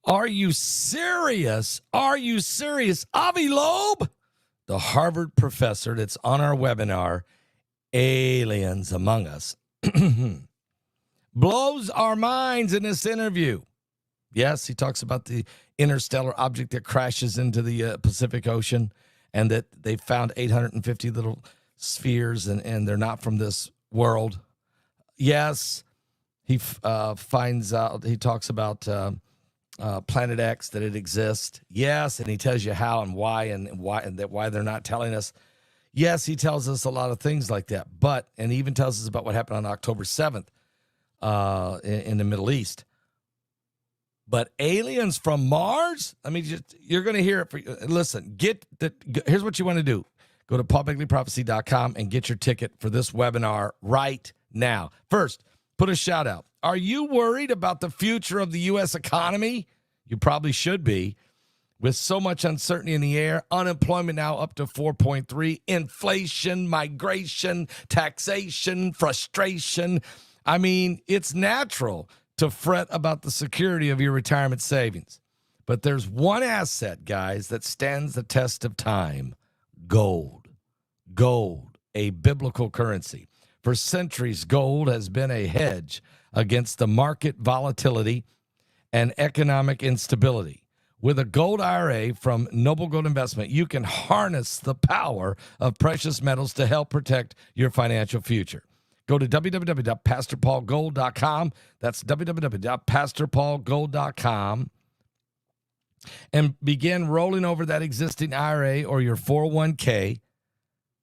Are you serious? Are you serious? Avi Loeb, the Harvard professor that's on our webinar, Aliens Among Us, blows our minds in this interview. Yes, he talks about the interstellar object that crashes into the Pacific Ocean and that they found 850 little spheres and they're not from this world. Yes, he finds out, he talks about Planet X, that it exists. Yes, and he tells you how and why they're not telling us. Yes, he tells us a lot of things like that, and he even tells us about what happened on October 7th in the Middle East. But aliens from Mars? I mean, you're going to hear it. Listen, here's what you want to do. Go to paulbegleyprophecy.com and get your ticket for this webinar right now. First, put a shout out. Are you worried about the future of the U.S. economy? You probably should be. With so much uncertainty in the air, unemployment now up to 4.3, inflation, migration, taxation, frustration. I mean, it's natural to fret about the security of your retirement savings. But there's one asset, guys, that stands the test of time: gold. Gold, a biblical currency. For centuries, gold has been a hedge against the market volatility and economic instability. With a gold IRA from Noble Gold Investment, you can harness the power of precious metals to help protect your financial future. Go to www.pastorpaulgold.com. That's www.pastorpaulgold.com. And begin rolling over that existing IRA or your 401k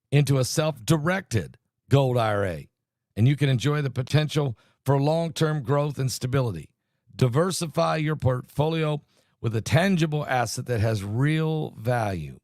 into a self-directed gold IRA. And you can enjoy the potential for long-term growth and stability. Diversify your portfolio with a tangible asset that has real value.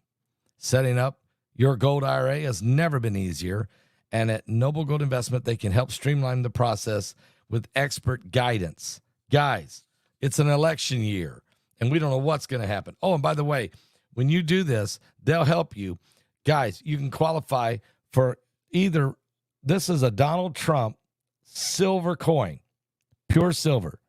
Setting up your gold IRA has never been easier. And at Noble Gold Investment, they can help streamline the process with expert guidance. Guys, it's an election year, and we don't know what's going to happen. Oh, and by the way, when you do this, they'll help you. Guys, you can qualify for either, this is a Donald Trump silver coin, pure silver,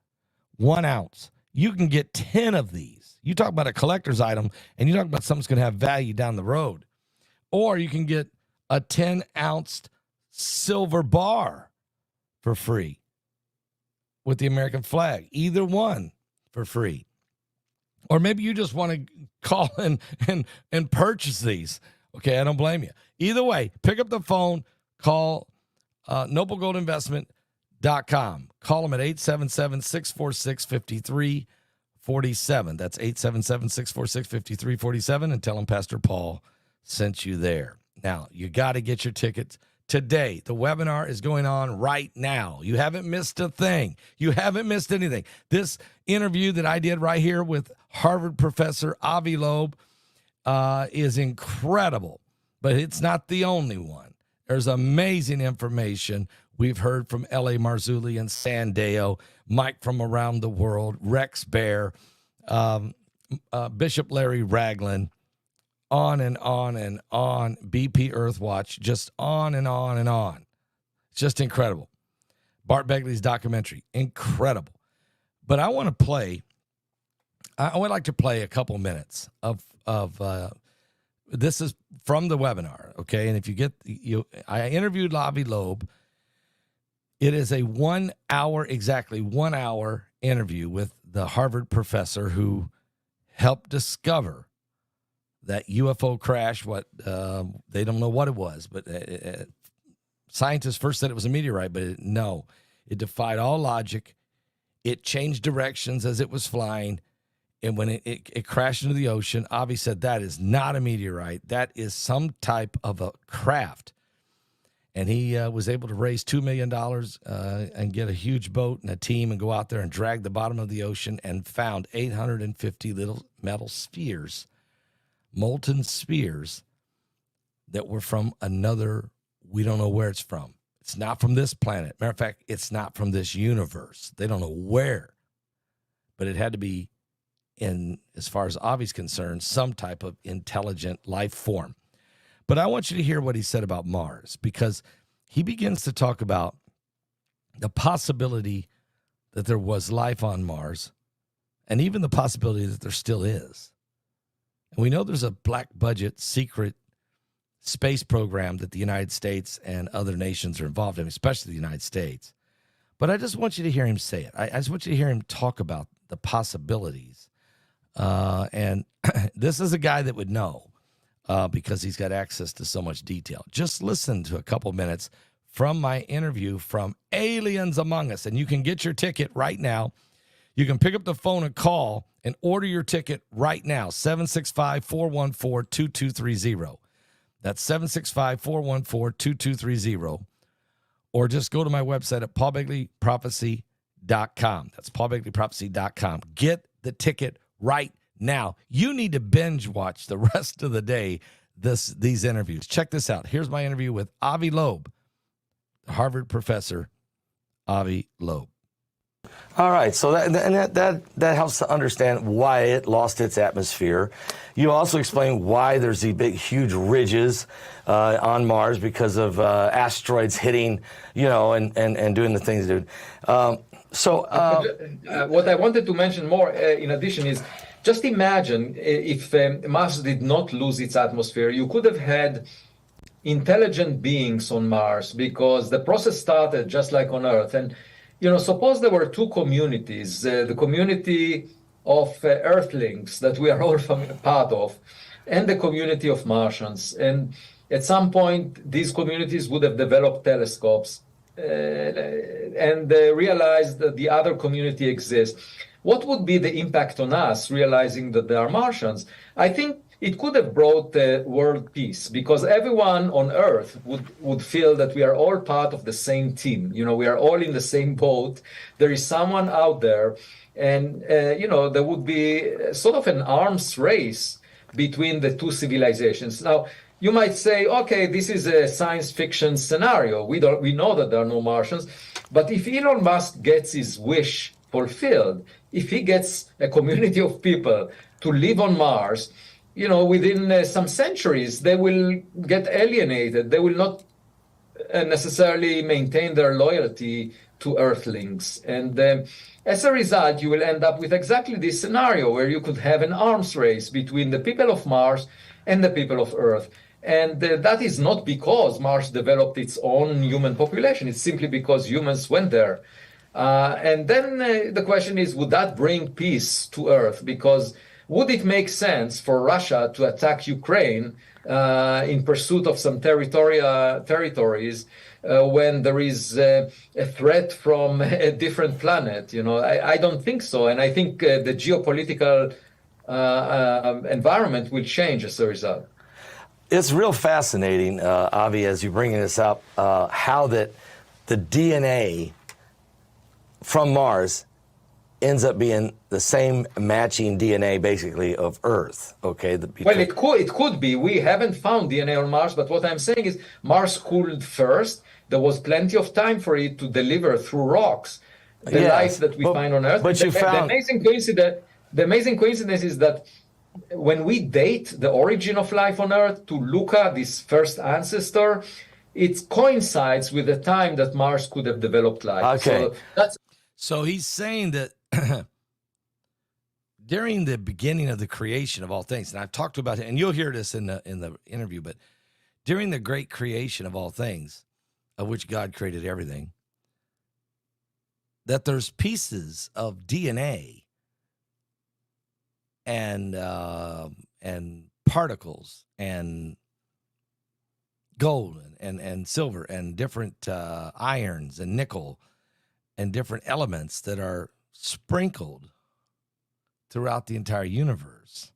1 ounce. You can get 10 of these. You talk about a collector's item, and you talk about something's going to have value down the road. Or you can get a 10-ounce silver bar for free with the American flag. Either one for free. Or maybe you just want to call and purchase these. Okay, I don't blame you. Either way, pick up the phone, call noblegoldinvestment.com. Call them at 877-646-5347. That's 877-646-5347, and tell them Pastor Paul sent you there. Now, you got to get your tickets today. The webinar is going on right now. You haven't missed a thing. You haven't missed anything. This interview that I did right here with Harvard professor Avi Loeb is incredible, but it's not the only one. There's amazing information. We've heard from L.A. Marzulli and Sandeo, Mike from around the world, Rex Bear, Bishop Larry Ragland, on and on and on, BP Earthwatch, just on and on and on. It's just incredible. Bart Begley's documentary, incredible. But I would like to play a couple minutes of this is from the webinar, okay? And if I interviewed Avi Loeb. It is a 1 hour, exactly 1 hour interview with the Harvard professor who helped discover that UFO crash. They don't know what it was, but scientists first said it was a meteorite, but it defied all logic. It changed directions as it was flying, and when it crashed into the ocean, Avi said that is not a meteorite. That is some type of a craft. And he was able to raise $2 million and get a huge boat and a team and go out there and drag the bottom of the ocean and found 850 little metal spheres, molten spheres that were from another, we don't know where it's from. It's not from this planet. Matter of fact, it's not from this universe. They don't know where. But it had to be, as far as Avi's concerned, some type of intelligent life form. But I want you to hear what he said about Mars, because he begins to talk about the possibility that there was life on Mars and even the possibility that there still is. And we know there's a black budget secret space program that the United States and other nations are involved in, especially the United States. But I just want you to hear him say it. I just want you to hear him talk about the possibilities. And this is a guy that would know because he's got access to so much detail. Just listen to a couple minutes from my interview from Aliens Among Us, and you can get your ticket right now. You can pick up the phone and call and order your ticket right now, 765-414-2230. That's 765-414-2230. Or just go to my website at paulbegleyprophecy.com. That's paulbegleyprophecy.com. Get the ticket right now. You need to binge watch the rest of the day these interviews. Check this out. Here's my interview with Avi Loeb, Harvard professor Avi Loeb. All right, so that helps to understand why it lost its atmosphere. You also explain why there's these big, huge ridges on Mars because of asteroids hitting, and doing the things they do. What I wanted to mention more, in addition, is just imagine if Mars did not lose its atmosphere, you could have had intelligent beings on Mars because the process started just like on Earth. And suppose there were two communities, the community of Earthlings that we are all part of, and the community of Martians. And at some point, these communities would have developed telescopes and realized that the other community exists. What would be the impact on us realizing that there are Martians? I think it could have brought world peace because everyone on Earth would feel that we are all part of the same team. We are all in the same boat. There is someone out there, and there would be sort of an arms race between the two civilizations. Now, you might say, okay, this is a science fiction scenario. We know that there are no Martians, but if Elon Musk gets his wish fulfilled, if he gets a community of people to live on Mars, within some centuries, they will get alienated. They will not necessarily maintain their loyalty to Earthlings. And as a result, you will end up with exactly this scenario where you could have an arms race between the people of Mars and the people of Earth. And that is not because Mars developed its own human population. It's simply because humans went there. And then the question is, would that bring peace to Earth? Because would it make sense for Russia to attack Ukraine in pursuit of some territories when there is a threat from a different planet? I don't think so. And I think the geopolitical environment will change as a result. It's real fascinating, Avi, as you're bringing this up, how that the DNA from Mars ends up being the same matching DNA, basically, of Earth. Okay. Well, it could be. We haven't found DNA on Mars, but what I'm saying is Mars cooled first. There was plenty of time for it to deliver through rocks the life that we find on Earth. But the amazing coincidence is that when we date the origin of life on Earth to Luca, this first ancestor, it coincides with the time that Mars could have developed life. Okay. So he's saying that during the beginning of the creation of all things, and I've talked about it, and you'll hear this in the interview, but during the great creation of all things, of which God created everything, that there's pieces of DNA and particles and gold and silver and different irons and nickel and different elements that are sprinkled throughout the entire universe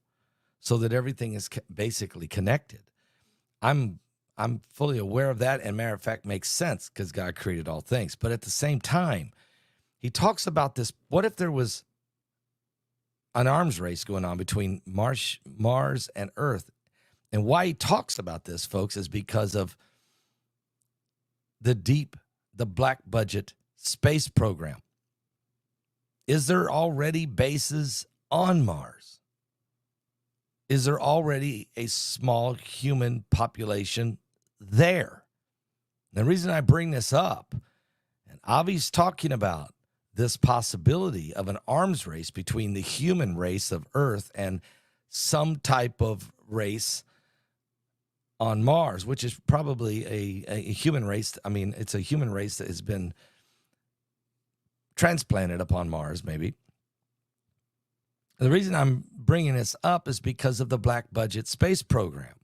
so that everything is basically connected. I'm fully aware of that, and matter of fact, makes sense because God created all things. But at the same time, he talks about this. What if there was an arms race going on between Mars and Earth? And why he talks about this, folks, is because of the black budget space program. Is there already bases on Mars? Is there already a small human population there? The reason I bring this up, and Avi's talking about this possibility of an arms race between the human race of Earth and some type of race on Mars, which is probably a human race. I mean, it's a human race that has been transplanted upon Mars, maybe. The reason I'm bringing this up is because of the black budget space program.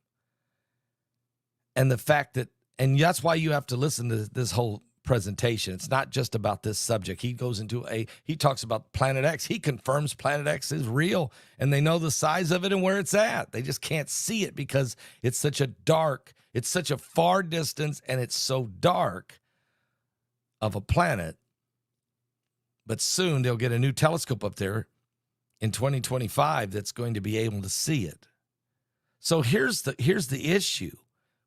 And the fact that, and that's why you have to listen to this whole presentation. It's not just about this subject. He goes into he talks about Planet X. He confirms Planet X is real, and they know the size of it and where it's at. They just can't see it because it's such a far distance, and it's so dark of a planet. But soon they'll get a new telescope up there in 2025 that's going to be able to see it. So here's the issue.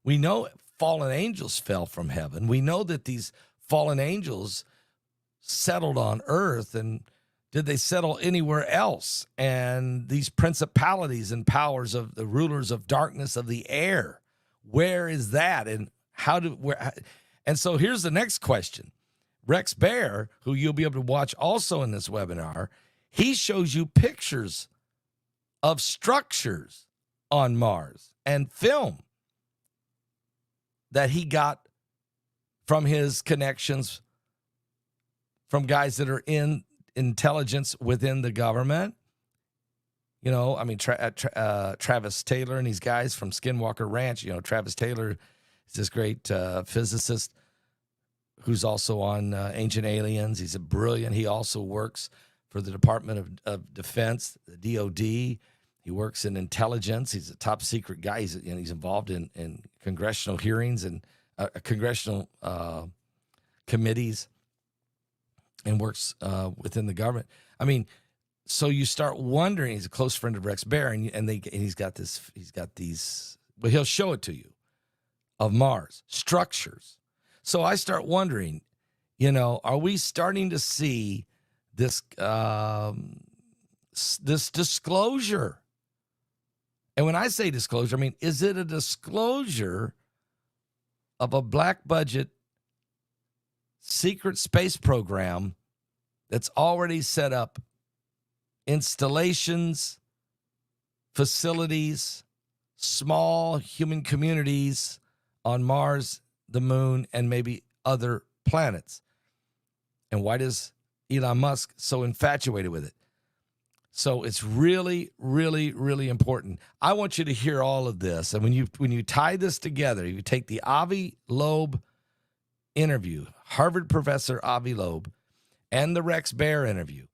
We know fallen angels fell from heaven. We know that these fallen angels settled on earth, and did they settle anywhere else? And these principalities and powers of the rulers of darkness of the air, where is that? And and so here's the next question. Rex Bear, who you'll be able to watch also in this webinar, he shows you pictures of structures on Mars and film that he got from his connections from guys that are in intelligence within the government. You know, I mean, Travis Taylor and these guys from Skinwalker Ranch. You know, Travis Taylor is this great physicist who's also on Ancient Aliens. He's brilliant. He also works for the Department of Defense, the DOD. He works in intelligence. He's a top secret guy. He's involved in congressional hearings and congressional committees, and works within the government. I mean, so you start wondering. He's a close friend of Rex Bear, and he's got these. Well, he'll show it to you of Mars structures. So I start wondering, are we starting to see this this disclosure? And when I say disclosure, I mean, is it a disclosure of a black budget secret space program that's already set up installations, facilities, small human communities on Mars, the moon, and maybe other planets? And why does Elon Musk so infatuated with it? So it's really, really, really important. I want you to hear all of this. And when you tie this together, you take the Avi Loeb interview, Harvard professor Avi Loeb, and the Rex Bear interview,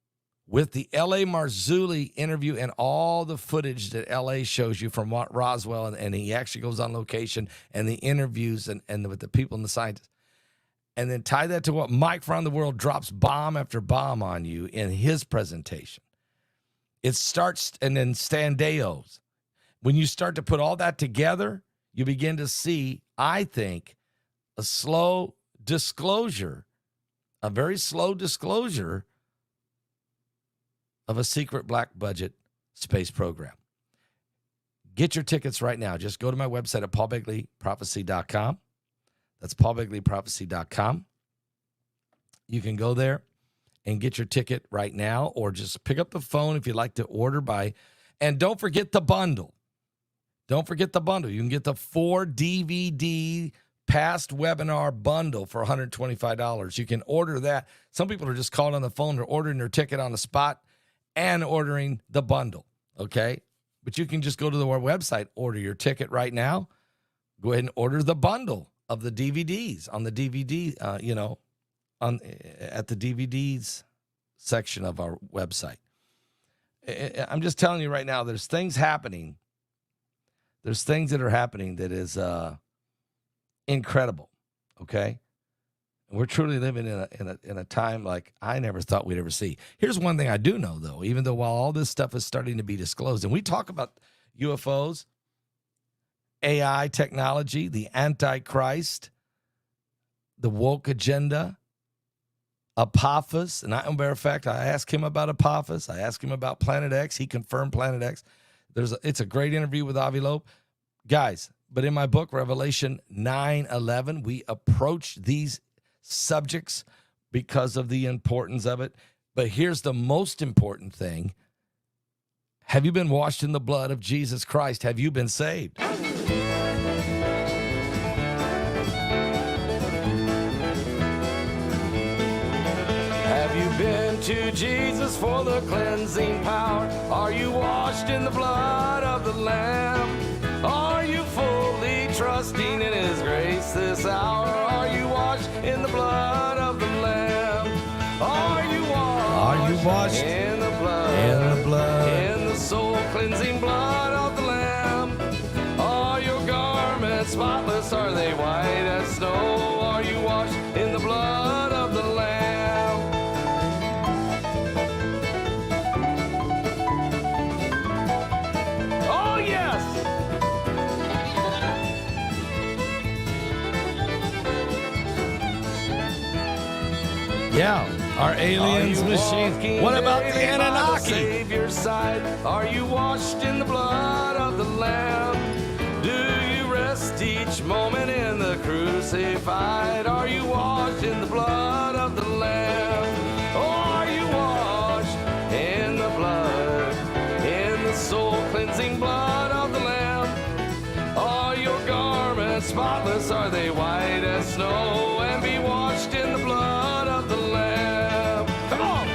with the L.A. Marzulli interview and all the footage that L.A. shows you from Roswell, and he actually goes on location, and the interviews and with the people and the scientists, and then tie that to what Mike from the World drops bomb after bomb on you in his presentation. It starts, and then Standeo's. When you start to put all that together, you begin to see, I think, a slow disclosure, a very slow disclosure of a secret black budget space program. Get your tickets right now. Just go to my website at paulbegleyprophecy.com. That's paulbegleyprophecy.com. You can go there and get your ticket right now, or just pick up the phone if you'd like to order by. And don't forget the bundle. Don't forget the bundle. You can get the 4 DVD past webinar bundle for $125. You can order that. Some people are just calling on the phone. They're ordering their ticket on the spot and ordering the bundle, okay? But you can just go to our website, order your ticket right now. Go ahead and order the bundle of the DVDs on the DVD, at the DVDs section of our website. I'm just telling you right now, there's things happening. There's things that are happening that is incredible, okay? And we're truly living in a time like I never thought we'd ever see. Here's one thing I do know, though, even though while all this stuff is starting to be disclosed, and we talk about UFOs, AI technology, the Antichrist, the woke agenda, Apophis, and as a matter of fact, I asked him about Apophis. I asked him about Planet X. He confirmed Planet X. It's a great interview with Avi Loeb. Guys, but in my book, Revelation 9:11, we approach these subjects because of the importance of it. But here's the most important thing. Have you been washed in the blood of Jesus Christ? Have you been saved? Have you been to Jesus for the cleansing power? Are you washed in the blood of the Lamb? Are you fully trusting in His grace this hour? Are you washed in the blood of the Lamb? Are you washed in the blood, in the soul cleansing blood of the Lamb? Are your garments spotless? Are they white as snow? Are you washed in the blood of the Lamb? Oh, yes! Yeah. Our aliens machine. What about the Anunnaki? Savior's side? Are you washed in the blood of the Lamb? Do you rest each moment in the crucified? Are you washed in the blood of the Lamb? Or are you washed in the blood, in the soul cleansing blood of the Lamb? Are your garments spotless? Are they white as snow? And be washed in the blood of the Lamb. Come on!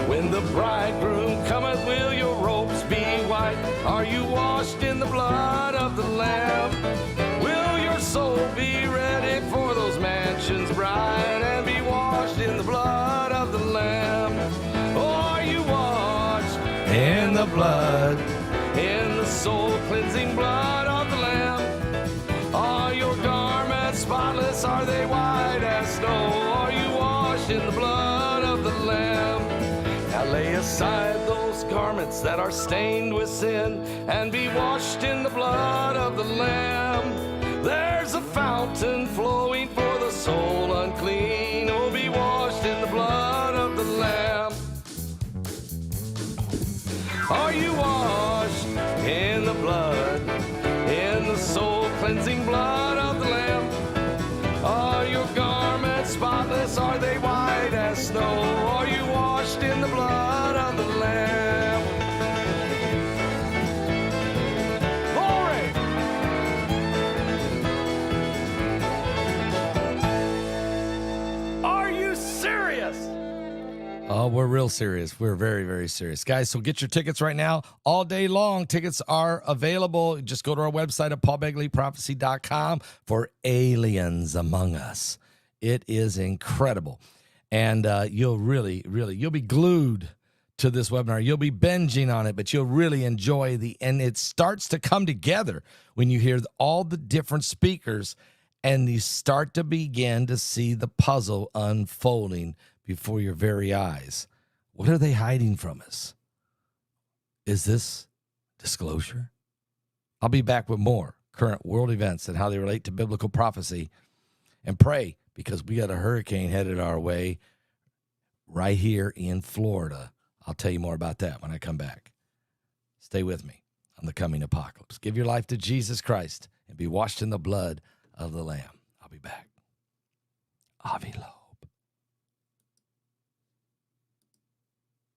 When the bridegroom cometh, will your robes be white? Are you washed in the blood of the Lamb? Will your soul be ready for those mansions bright and be washed in the blood of the Lamb? Or are you washed in the blood, in the soul cleansing blood of the Lamb? Are your garments spotless? Are they white as snow? Are you washed in the blood of the Lamb? Now lay aside those garments that are stained with sin and be washed in the blood of the Lamb. There's a fountain flowing for the soul unclean. Oh, be washed in the blood of the Lamb. Are you washed in the blood, in the soul cleansing blood of the Lamb? Are your garments spotless? Are they white as snow? Are you washed in the blood of the Lamb? Glory! Are you serious? Oh, we're real serious. We're very, very serious. Guys, so get your tickets right now. All day long, tickets are available. Just go to our website at paulbegleyprophecy.com for Aliens Among Us. It is incredible. And you'll you'll be glued to this webinar. You'll be binging on it, but you'll really enjoy and it starts to come together when you hear all the different speakers and you start to begin to see the puzzle unfolding before your very eyes. What are they hiding from us? Is this disclosure? I'll be back with more current world events and how they relate to biblical prophecy. And pray, because we got a hurricane headed our way right here in Florida. I'll tell you more about that when I come back. Stay with me on the coming apocalypse. Give your life to Jesus Christ and be washed in the blood of the Lamb. I'll be back. Avi Loeb.